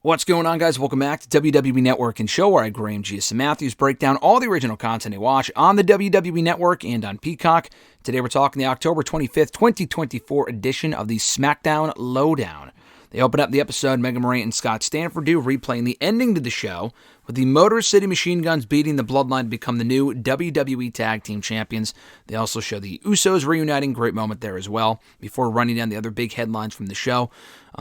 What's going on, guys? Welcome back to WWE Network and Show, where I, Graham G.S. Matthews, break down all the original content you watch on the WWE Network and on Peacock. Today we're talking the October 25th, 2024 edition of the SmackDown LowDown. They open up the episode, Megan Morant and Scott Stanford do, replaying the ending to the show, with the Motor City Machine Guns beating the Bloodline to become the new WWE Tag Team Champions. They also show the Usos reuniting, great moment there as well, before running down the other big headlines from the show.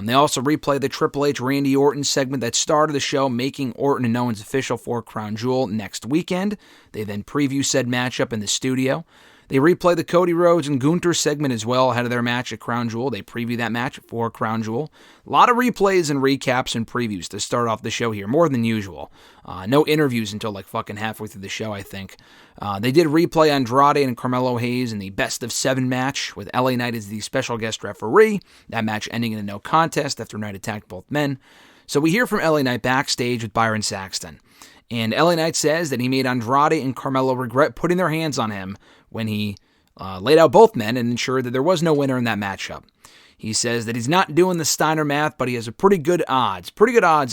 They also replay the Triple H Randy Orton segment that started the show, making Orton and Owens official for Crown Jewel next weekend. They then preview said matchup in the studio. They replay the Cody Rhodes and Gunther segment as well ahead of their match at Crown Jewel. They preview that match for Crown Jewel. A lot of replays and recaps and previews to start off the show here, more than usual. No interviews until like fucking halfway through the show, I think. They did replay Andrade and Carmelo Hayes in the best of 7 match with LA Knight as the special guest referee. That match ending in a no contest after Knight attacked both men. So we hear from LA Knight backstage with Byron Saxton. And LA Knight says that he made Andrade and Carmelo regret putting their hands on him when he laid out both men and ensured that there was no winner in that matchup. He says that he's not doing the Steiner math, but he has a pretty good odds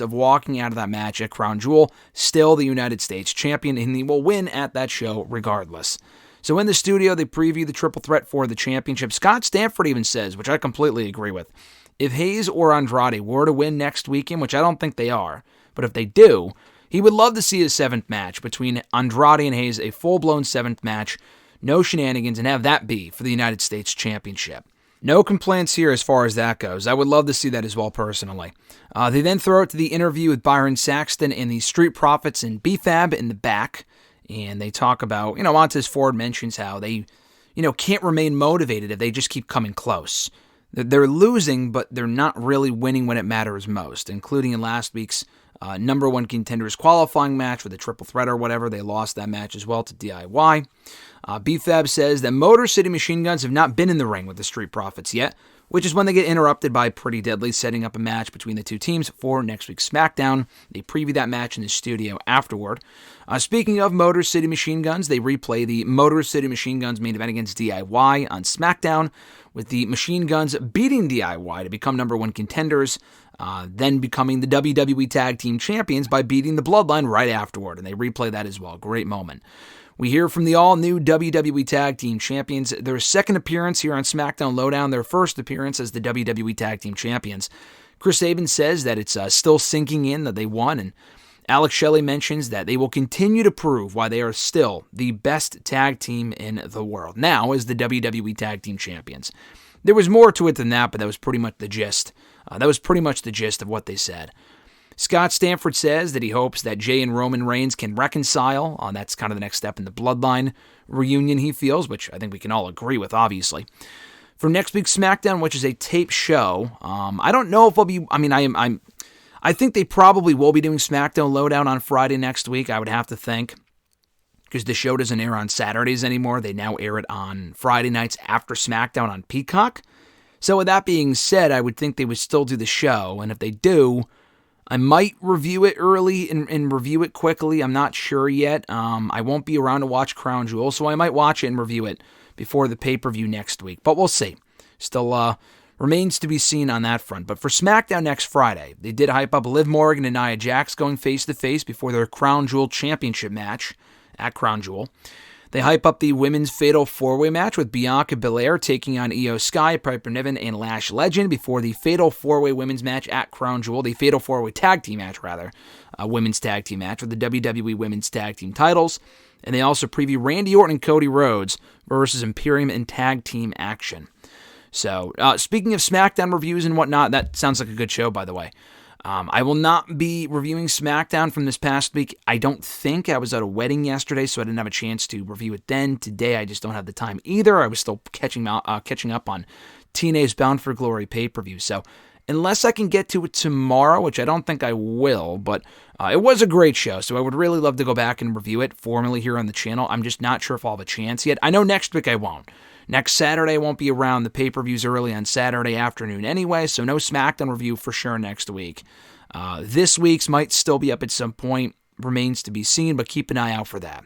of walking out of that match at Crown Jewel, still the United States champion, and he will win at that show regardless. So in the studio, they preview the triple threat for the championship. Scott Stanford even says, which I completely agree with, if Hayes or Andrade were to win next weekend, which I don't think they are, but if they do, he would love to see a 7th match between Andrade and Hayes, a full-blown 7th match, no shenanigans, and have that be for the United States Championship. No complaints here as far as that goes. I would love to see that as well, personally. They then throw it to the interview with Byron Saxton and the Street Profits and B-Fab in the back, and they talk about, Montez Ford mentions how they, can't remain motivated if they just keep coming close. They're losing, but they're not really winning when it matters most, including in last week's number one contenders qualifying match with a triple threat or whatever. They lost that match as well to DIY. B-Fab says that Motor City Machine Guns have not been in the ring with the Street Profits yet, which is when they get interrupted by Pretty Deadly setting up a match between the two teams for next week's SmackDown. They preview that match in the studio afterward. Speaking of Motor City Machine Guns, they replay the Motor City Machine Guns main event against DIY on SmackDown, with the Machine Guns beating DIY to become number one contenders, then becoming the WWE Tag Team Champions by beating the Bloodline right afterward, and they replay that as well. Great moment. We hear from the all-new WWE Tag Team Champions, their second appearance here on SmackDown LowDown, their first appearance as the WWE Tag Team Champions. Chris Sabin says that it's still sinking in that they won, and Alex Shelley mentions that they will continue to prove why they are still the best tag team in the world, now as the WWE Tag Team Champions. There was more to it than that, but that was pretty much the gist. Of what they said. Scott Stanford says that he hopes that Jay and Roman Reigns can reconcile. That's kind of the next step in the Bloodline reunion, he feels, which I think we can all agree with, obviously. For next week's SmackDown, which is a tape show, I don't know if I'll be... I think they probably will be doing SmackDown LowDown on Friday next week, I would have to think, because the show doesn't air on Saturdays anymore. They now air it on Friday nights after SmackDown on Peacock. So with that being said, I would think they would still do the show, and if they do, I might review it early and review it quickly. I'm not sure yet. I won't be around to watch Crown Jewel, so I might watch it and review it before the pay-per-view next week, but we'll see. Still remains to be seen on that front. But for SmackDown next Friday, they did hype up Liv Morgan and Nia Jax going face-to-face before their Crown Jewel Championship match at Crown Jewel. They hype up the women's Fatal 4-Way match with Bianca Belair taking on Io Sky, Piper Niven, and Lash Legend before the Fatal 4-Way women's match at Crown Jewel, the Fatal 4-Way tag team match, women's tag team match with the WWE Women's Tag Team titles. And they also preview Randy Orton and Cody Rhodes versus Imperium in tag team action. So, speaking of SmackDown reviews and whatnot, that sounds like a good show, by the way. I will not be reviewing SmackDown from this past week. I don't think. I was at a wedding yesterday, so I didn't have a chance to review it then. Today, I just don't have the time either. I was still catching up on TNA's Bound for Glory pay-per-view. So, unless I can get to it tomorrow, which I don't think I will, but it was a great show, so I would really love to go back and review it formally here on the channel. I'm just not sure if I'll have a chance yet. I know next week I won't. Next Saturday I won't be around. The pay-per-view's early on Saturday afternoon anyway, so no SmackDown review for sure next week. This week's might still be up at some point. Remains to be seen, but keep an eye out for that.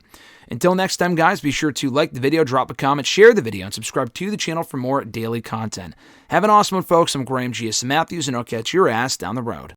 Until next time, guys, be sure to like the video, drop a comment, share the video, and subscribe to the channel for more daily content. Have an awesome one, folks. I'm Graham G.S. Matthews, and I'll catch your ass down the road.